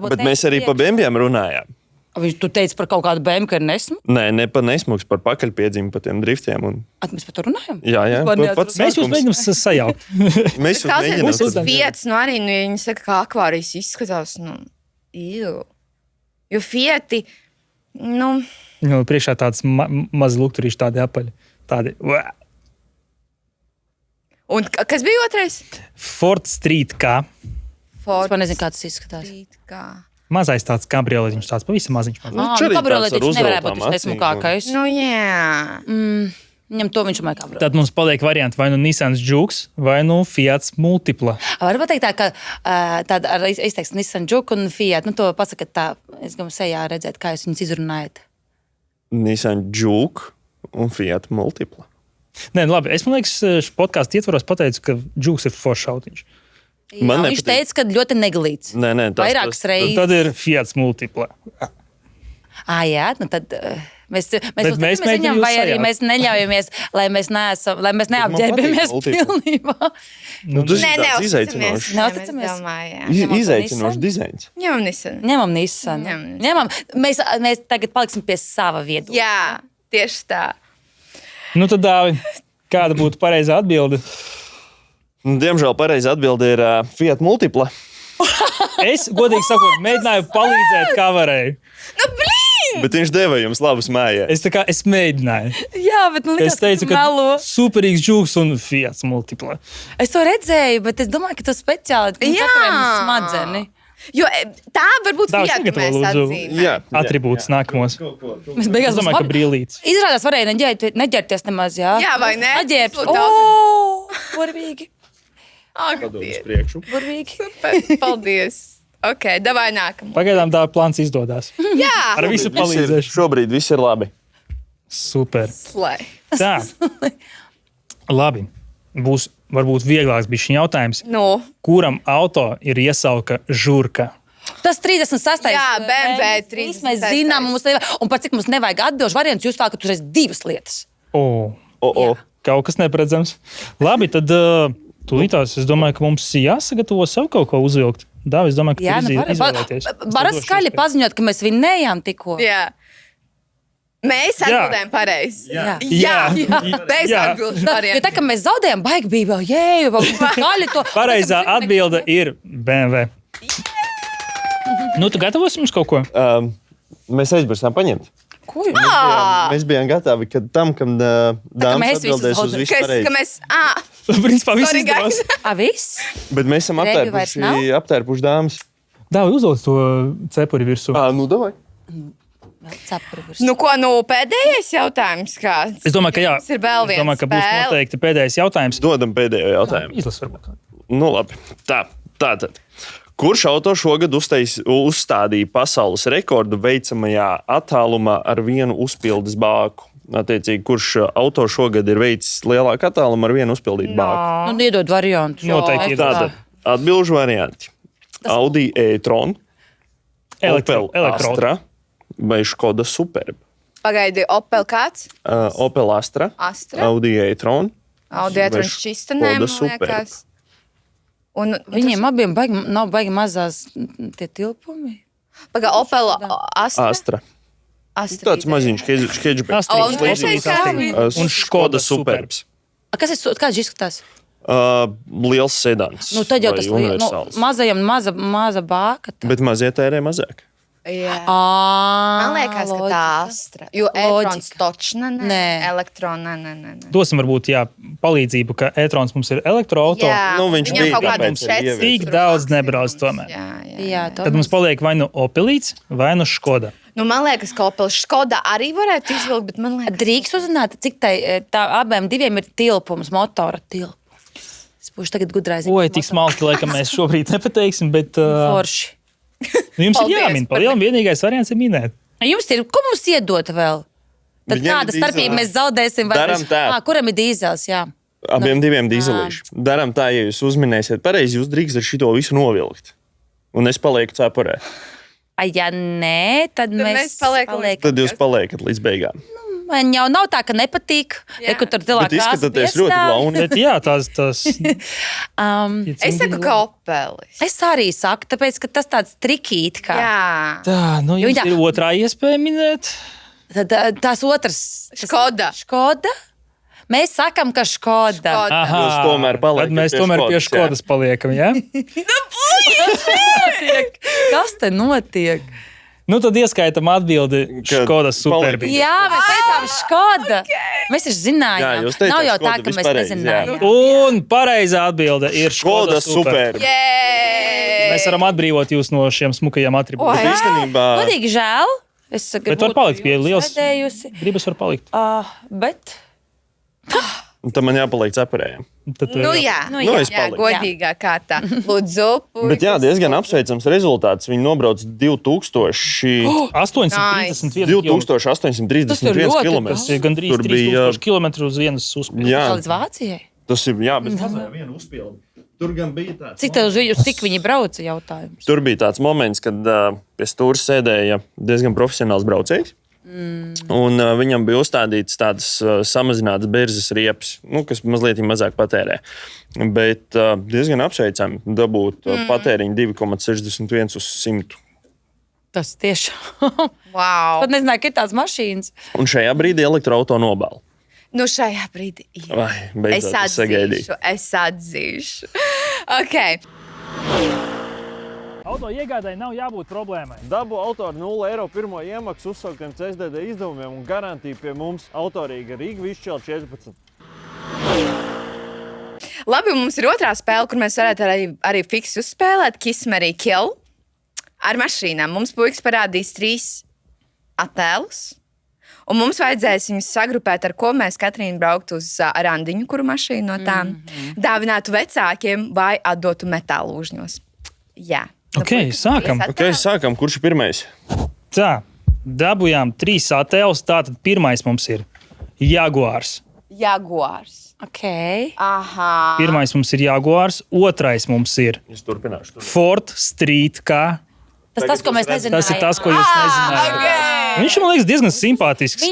Bet mēs arī par bēmbiem runājām. Viņš tu teici par kaut kādu bēmu, ka ir nesmuks? Nē, ne par nesmuks, par pakaļpiedzīmu, par tiem driftiem. Mēs par to runājam? Jā. Mēs jūs mēģinām sajaukt. Mēs jūs mēģinām sajaukt. Fiats, arī, viņi saka, kā akvārijas izskatās. Jo Fiati, priekšā tāds mazi lukturīši, tādi apaļi. Tādi. Un kas bija otrais? Ford Street Car. Es pat nezinu, kā tas izskatās. Mazais tāds kabriolets, tāds pavisam maziņš. Kabriolets nevarēja būt tas nesmukākais. Jā. Viņam to viņš domāja kabriolets. Tad mums paliek varianti vai nu Nissan Juke, vai nu Fiat Multipla. Var pateikt tā, ka tāda ar izteiksmi Nissan Juke un Fiat, to pasakat tā, es gribu sejā redzēt, kā jūs viņus izrunājat. Nissan Juke un Fiat Multipla. Nē, labi, es liekas, podkāstu ietvaros pateicu, ka Juke ir foršs autiņš. Viņš teica, ka ļoti neglīts. Nē, vairākas reizes. Tad ir Fiat Multipla. Jā, tad mēs viņam vai arī mēs neļaujamies, lai mēs neapģērbamies pilnībā. Tas ir tāds izaicinošs. Izaicinošs dizains. Ņemam Nissan. Mēs tagad paliksim pie sava viedokļa. Jā, tieši tā. Tad, Dāvi, kāda būtu pareizā atbilde? Diemžēl pareizā atbilde ir Fiat Multipla. Es, godīgi sakot, mēģināju palīdzēt, kā varēju. Bet viņš deva jums labus mājās. Es mēģināju. Jā, bet es teicu, ka superīgs Juke un Fiat Multipla. Es to redzēju, bet es domāju, ka tas speciāli smadzeni. Jo tā varbūt Fiat mēs atzīmējam. Atribūtus nākamos. Es beigās domāju, ka brīlīts. Izrādās varēja neģerties nemaz, jā. Jā, vai ne? Aģērbs. Varvīgi. Burvīgi. Super, paldies. Ok, davai nākamā. Pagaidām tā plāns izdodas. Jā. Ar visu palīdzēšu. Šobrīd viss ir labi. Super. Slai. Tā. Labi. Būs varbūt vieglāks bišķiņ jautājums. Kuram auto ir iesauka žurka? Tas 36. Jā, BMW 36. Mēs zinām, un par cik mums nevajag atbilžu variants, jūs vēlaties uzreiz 2 lietas. Kaut kas neparedzams. Labi, tad tūlītās es domāju, ka mums jāsagatavo sev kaut ko uzvilkt. Dāvi, es domāju, ka tu izvēlēties. Varat skaļi paziņot, ka mēs vinnējām tikko. Jā. Mēs atbildējām pareizi. Jā. Bez atbilžu variantu. Jo tā, ka mēs zaudējām, baigi bija vēl, skaļi to. Pareizā atbilde ir BMW. Tu gatavosi mums kaut ko? Mēs aizmirsām paņemt. Ko jūs? Mēs bijām gatavi, kad dāmas atbildēs uz visu pareizi. Principā viss izdevās. Viss? Bet mēs esam aptērpuši dāmas. Dāvi, uzvelc to cepuri virsū. Davai. Pēdējais jautājums kāds? Es domāju, ka jā. Tas ir vēl viens. Es domāju, ka būs noteikti pēdējais jautājums. Dodam pēdējo jautājumu. Izlas varbūt. Labi. Tātad. Kurš auto šogad uzstādīja pasaules rekordu veicamajā attālumā ar vienu uzpildes bāku? Attiecīgi, kurš auto šogad ir veicis lielāku attālumu ar vienu uzpildītu bāku? Iedod variantu. Noteikti. Tātad, atbilžu varianti. Audi e-tron, Opel Astra vai Škoda Superb? Pagaidi, Opel kāds? Opel Astra, Audi e-tron. Audi e-tron šķistanēm, liekas. Viņiem abiem nav baigi mazās tie tilpumi. Pagaidi, Opel Astra. Tāds maziņš hatchbacks. Un Škoda Superbs. Kāds izskatās? Liels sedans. Tad jau tas mazajam maza bāka. Bet mazie tērē mazāk. Man liekas, ka tā Astra. Jo e-trons točna, ne. Elektrona, ne. Dosim varbūt, palīdzību, ka e-trons mums ir elektroauto. Viņš bija kaut kādam tik daudz nebrauc tomēr. Jā. Tad mums paliek vai nu Opelīts, vai nu Škoda. Nu, man liekas, ka Škoda arī varētu izvilkt, bet man liekas... Drīkst uzzināt, cik tā abiem diviem ir tilpums, motora tilpums. Es būšu tagad gudrais. Oi, tik smalki, laikam mēs šobrīd nepateiksim, bet Forši. jums ir Paldies jāmin. par- Palielam vienīgais variants ir minēt. Jums ir, ko mums iedot vēl? Tad Viņiem kāda ir starpība dīzeli. mēs zaudēsim? Daram tā. Kuram ir dīzels, jā. Abiem diviem dīzelīši. Darām tā, ja jūs uzminēsiet pareizi, jūs drīkst ar šito visu novilkt. Un es palieku cepurē. Ja nē, tad mēs paliekam Tad jūs paliekat līdz beigām. Man jau nav tā, ka nepatīk. Jā. Kur tur Bet cilvēki izskatāties ļoti launi. Bet jā, tās Es saku, ka Opelis. Es arī saku, tāpēc, ka tas tāds trikīt. Kā. Jā. Tā, nu jums Jā. ir otrā iespēja minēt. Tad tās otrs. Škoda. Škoda? Mēs sakām, ka Škoda. Škoda. Jūs tomēr paliekat Tad mēs pie tomēr pie Škodas, jā. Škodas paliekam, jā? Kas te notiek? Nu, tad ieskaitam atbildi Kad Škodas super. paliek- Jā, mēs teicām Škoda. Mēs taču zinājām. Jā, jūs teicāt Nav jau tā, Škoda, ka viss mēs pareizi, nezinājām. Un pareizā atbilde ir Škoda Škoda super. super. Jē! Mēs varam atbrīvot jūs no šiem smukajiem atribūtiem. Oi. Īstenībā Godīgi žēl. Es Bet var palikt pie liels. Sēdējusi. Gribas var palikt. Bet. tam man jāpaliek cepurējiem. Tad, Nu, jā, Nu, Nu, jā. es jā, paliku. godīgā kārtā. Lūdzu, Bet jā, diezgan apsveicams rezultāts. Viņi nobrauc 2000. 831 Tas ir 2831 ļoti km. Tas ir gandrīz Tur bija 3000 km uz vienas uzpildes. Jā, Līdz Vācijai. tas ir jā, bet mazliet viena uzpildi. Tur gan bija tāds. Cik tev uz viņu, cik viņi brauca jautājums? Tur bija tāds moments, kad pie stūra sēdēja diezgan profesionāls braucējs. Un viņam bija uzstādīts tāds samazināts bērzes riepas, nu, kas mazliet mazāk patērē. Bet diezgan apsveicami dabūt patēriņu 2,61 uz 100. Tas tiešām. wow. Pat nezināju, ka ir tāds mašīnas. Un šajā brīdī elektroautorāta nobāla. Nu, šajā brīdī ir. Vai, Es beidzot, es sagaidīju. atzīšu. Okay. Auto iegādēji nav jābūt problēmai. Dabu autoru 0 eiro pirmo iemaksu uzsauktiem CSDD izdevumiem un garantiju pie mums autorīga Rīga Višķēla 14. Labi, un mums ir otrā spēle, kur mēs varētu arī fiksi uzspēlēt. Kiss, Marry, Kill. Ar mašīnām. Mums puikas parādīs 3 attēlus. Un mums vajadzēs viņus sagrupēt, ar ko mēs Katrīna brauktu uz randiņu, kuru mašīnu no tām dāvinātu vecākiem vai atdotu metālu uzņos. Jā. Ok, sākam. Ok, sākam. Kurš ir pirmais? Tā, dabūjām 3 attēlus. Tātad pirmais mums ir Jaguars. Jaguars. Okay. Aha. Pirmais mums ir Jaguars, otrais mums ir Es turpināšu. Ford Street Car. Tas, ko mēs nezinājām. Tas ir tas, ko jūs nezinājāt. Okay. Viņš man liekas diezgan simpātisks.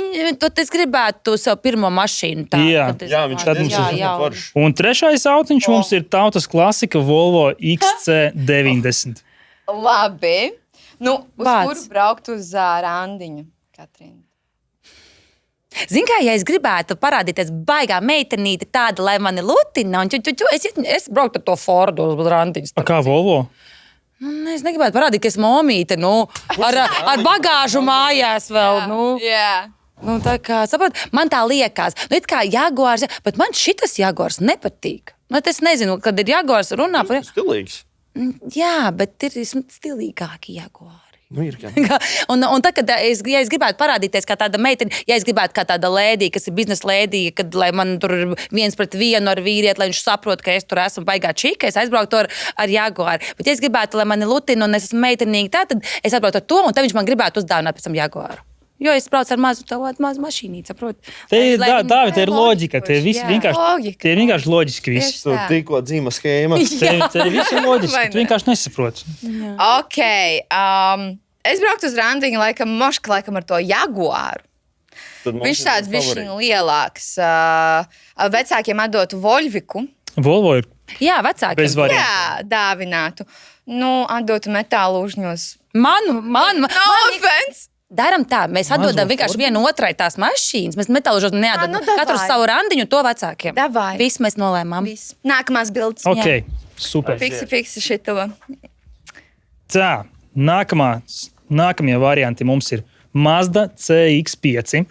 Es gribētu savu pirmo mašīnu. Tā, Jā. kad es- Jā, viņš Tad ir mums diezgan jā. foršs. Un trešais autiņš mums ir tautas klasika Volvo XC90. Labi. Nu, uz Vārds. kuru braukt uz randiņu, Katrīna? Zini, kā, ja es gribētu parādīties baigā meitenīte tāda, lai mani lutina, un es brauktu ar to Fordu uz randiņu. A, kā Volvo? Es negribētu parādīt, ka esmu momīte, ar bagāžu mājās vēl. Jā. Tā kā, saprot, man tā liekas, it kā Jaguars, bet man šitas Jaguars nepatīk. Es nezinu, kad ir Jaguars runā par... Stilīgs. Jā, bet ir stilīgāki Jaguari. Nu, ir gan. Un tad, kad es gribētu parādīties kā tāda meitene, ja es gribētu kā tāda lēdija, kas ir biznesa lēdija, kad lai man tur ir 1-1 ar vīrieti, lai viņš saprot, ka es tur esmu baigā čīka, es aizbrauktu ar Jaguāru. Bet, ja es gribētu, lai mani lutina un es esmu meitenīga, tad es atbraucu ar to, un tad viņš man gribētu uzdāvināt pēc tam Jaguāru. Jo es braucu ar mazu mašīnīcu, saprot. Tā ir loģika. Tie visi Logika. tie ir vienkārši loģiski. Visi. Tur tikko dzīva schēma. Tie visi ir loģiski. Vai Tu vienkārši nesaproti. Ok. Es brauktu uz randiņu, laikam ar to Jaguāru. Viņš tāds bišķiņ lielāks. Vecākiem atdotu Volviku. Volvo ir Jā, vecāki. bez variantiem. Jā, dāvinātu. Nu, atdotu metālu uzņos. Manu. No offense! Darām tā, mēs atdodam vienkārši vienu otrai tās mašīnas. Mēs metālužos neatdodam. nu davai. Katru savu randiņu to vecākiem. Davai. Viss mēs nolēmām. Viss. Nākamās bildes. Ok, super. Fiksi šito. Tā, nākamie varianti mums ir Mazda CX5,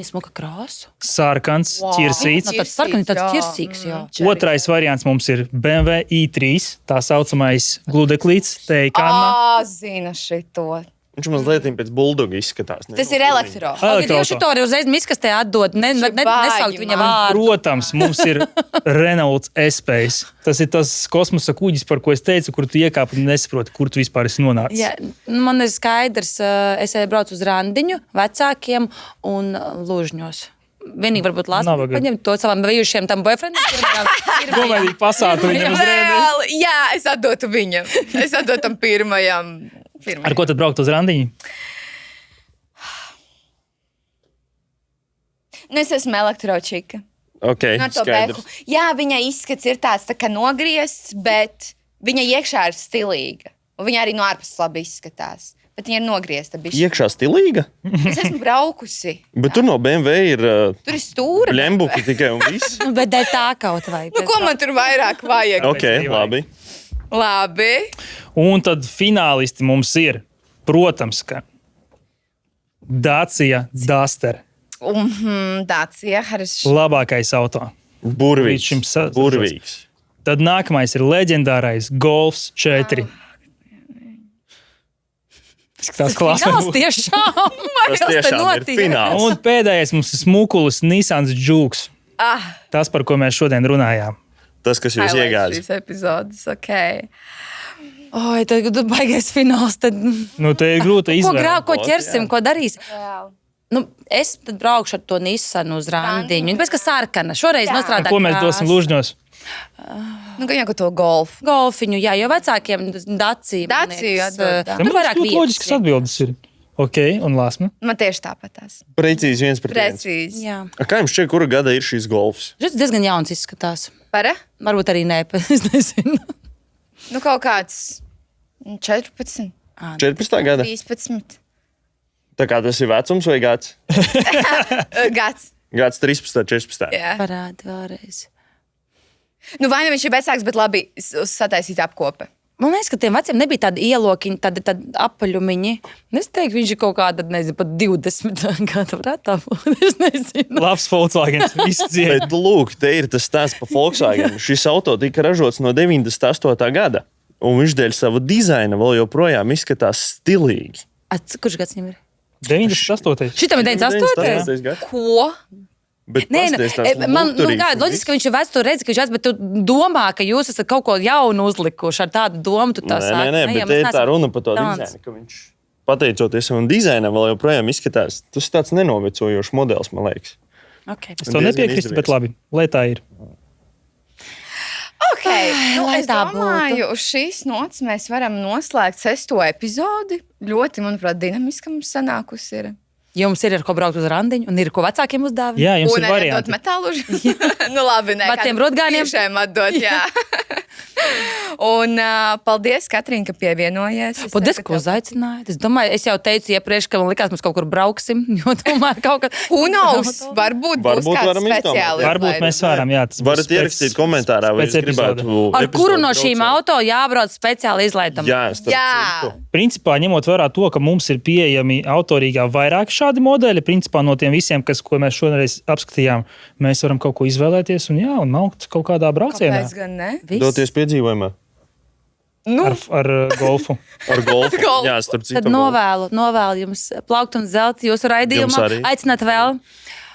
Smuka krāsa. sarkans, Wow. ķirsīts. No, tāds sarkans, tāds ķirsīgs, jā. Otrais variants mums ir BMW i3, tā saucamais gludeklīts, teikanna. Zina šito. Viņš mazliet pēc buldoga izskatās. Tas ir elektro. Jau šito arī uzreiz miskastē atdod, nesaukt viņa vārdu. Protams, mums ir Renaults E-Space. Tas ir tas kosmosa kuģis, par ko es teicu, kur tu iekāp un nesaproti, kur tu vispār esi nonācis. Jā, man ir skaidrs, es braucu uz randiņu vecākiem un Lūžņos. Vienīgi varbūt Latviju paņemt to savam bijušiem tam boyfriendam. Domāju, pasātu viņam uz randiņu. Jā, es atdotu viņam. Es atdotu tam pirmajam. Ar ko tad braukt uz randiņu? Es esmu elektročika. Okay, skaidrs. Jā, viņa izskats ir tāds tā kā nogriezts, bet viņa iekšā ir stilīga. Un viņa arī no ārpuses labi izskatās. Bet viņa ir nogriezta. Iekšā stilīga? Es esmu braukusi. Bet tur no BMW ir... Tur ir stūra. Lembuki tikai un viss. Bet dēļ tā kaut vai. Ko man tur vairāk vajag? Ok, labi. Labi. Un tad finālisti mums ir, protams, ka Dacia Duster. Dacia. Labākais auto. Burvīgs. Tad nākamais ir leģendārais Golfs 4. Tas fināls tiešām. Tas tiešām ir fināls. Un pēdējais mums ir smukulis Nissans Juke. Tas, par ko mēs šodien runājām. Tas, kas jūs iegādā. Šīs epizodes, ok. Oi, tad baigais fināls. Tad... Nu, te ir grūti izvēlēties. Ko ķersim, ko darīsim? Nu, es tad braukšu ar to Nissanu uz randiņu. Pēc, ka sarkana. Šoreiz nostrādā. Ko mēs dosim Lūžņos? Nu, gan jau to golfu. Golfiņu, jā, jo vecākiem Dacia. Dacia atdod. Tur vairāk vietas. Loģiskas atbildes ir. Ok, un Lāsma? Man tieši tāpatās. Precīzi viens pret viens. Precīzi. Jā. Kā jums šķiet, kura gada ir šīs golfs? Šis diezgan jauns izskatās. Para? Varbūt arī nē, es nezinu. Nu, kaut kāds 14. 14. gada? 13. Tā kā tas ir vecums vai gads? Gads. Gads 13, 14. Jā. Parādi vēlreiz. Nu, vai nu viņš ir vecāks, bet labi sataisīta apkope. Man liekas, ka tiem veciem nebija tādi ielokiņi, tādi apaļumiņi. Es teiktu, viņš ir kaut kāda, nezinu, pat 20 gadu varētu būt. Es nezinu. Labs Volkswagen. Bet, lūk, te ir tas stāsts par Volkswagen. Šis auto tika ražots no 98. gada. Un viņš dēļ savu dizaina vēl joprojām izskatās stilīgi. Kurš gads viņam ir? 98. Šitam ir 98. Ko? Bet Nē, man loģiski, ka viņš ir vecs, tu redzi, ka viņš ir vecs, bet tu domā, ka jūs esat kaut ko jaunu uzlikuši ar tādu domu. Nē, bet te ir tā runa par to dizainu, ka viņš, pateicoties savam dizainam, vēl joprojām izskatās. Tas ir tāds nenovecojošs modelis, man liekas. Okay. Es to nepiekrīstu, bet labi, lai tā ir. Ok, nu, es domāju, uz šīs nots mēs varam noslēgt 6. epizodi. Ļoti, manuprāt, dinamiski mums sanākusi ir. Jums ir ar ko braukt uz randiņu, un ir ko vecākiem uzdāvināt. Jā, jums un ir varianti. Un metāluži. Nu labi, nē. Veciem rotgāniem. Tiešām atdot, jā. Un paldies, Katrīna, ka pievienojies. Paldies, ka uzaicinājāt. Es domāju, es jau teicu iepriekš, ka man likās, mēs kaut kur brauksim. Jo domāju, kaut kā... Unaus, varbūt būs kāds speciāli. Varbūt mēs varam, jā. Varat ierakstīt komentārā, vai es gribētu... Ar kuru no šīm auto jābrauc speciāli izlaidam? Jā. Principā, ņemot vērā to, ka mums ir pieejami autorīgā vairāk šādi modeļi, principā no tiem visiem, ko mēs šodien apskatījām, mēs varam kaut ko izvēlēties un maukt kaut kādā braucienā. Kāpēc gan ne? Doties piedzīvojumā. Nu. Ar golfu. Ar golfu. Jā, starp citu. Tad novēlu jums plaukt un zelta jūsu raidījumā. Aicināt vēl.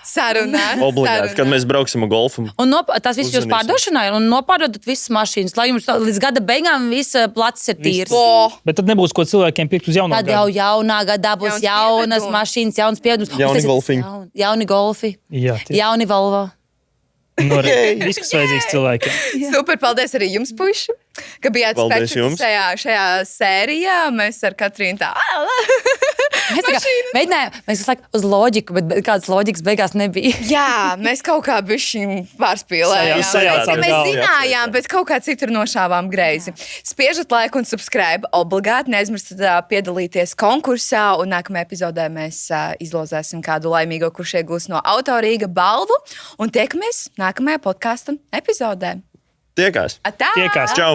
Sarunāt. Obligāti, kad mēs brauksim ar golfu. Un tas viss jūs pārdošanā ir un nopārdodat visas mašīnas, lai jums līdz gada beigām viss placis ir tīrs. Bet tad nebūs ko cilvēkiem pirkt uz jauno gadu. Tad jau jaunā gadā būs jaunas mašīnas, jauns pievedums. Jauni golfiņi. Jauni golfi. Jā, jauni Volvo. Viss, kas vajadzīgs cilvēkiem. Super, paldies arī jums, puiši, ka bijāt spēcīgi šajā sērijā. Mēs ar Katrīnu tā... Mēģinājām, mēs uz loģiku, bet kādas loģikas beigās nebija. Jā, mēs kaut kā bišķiņ pārspīlējām. Mēs zinājām, bet kaut kā citur nošāvām greizi. Spiežat laiku un subscribe. Obligāti neaizmirstat piedalīties konkursā, un nākamajā epizodē mēs izlozēsim kādu laimīgo, kurš iegūs no Autorīga balvu, un tiekamies nākamajā podkāsta epizodē. Tiekās. Atā! Čau!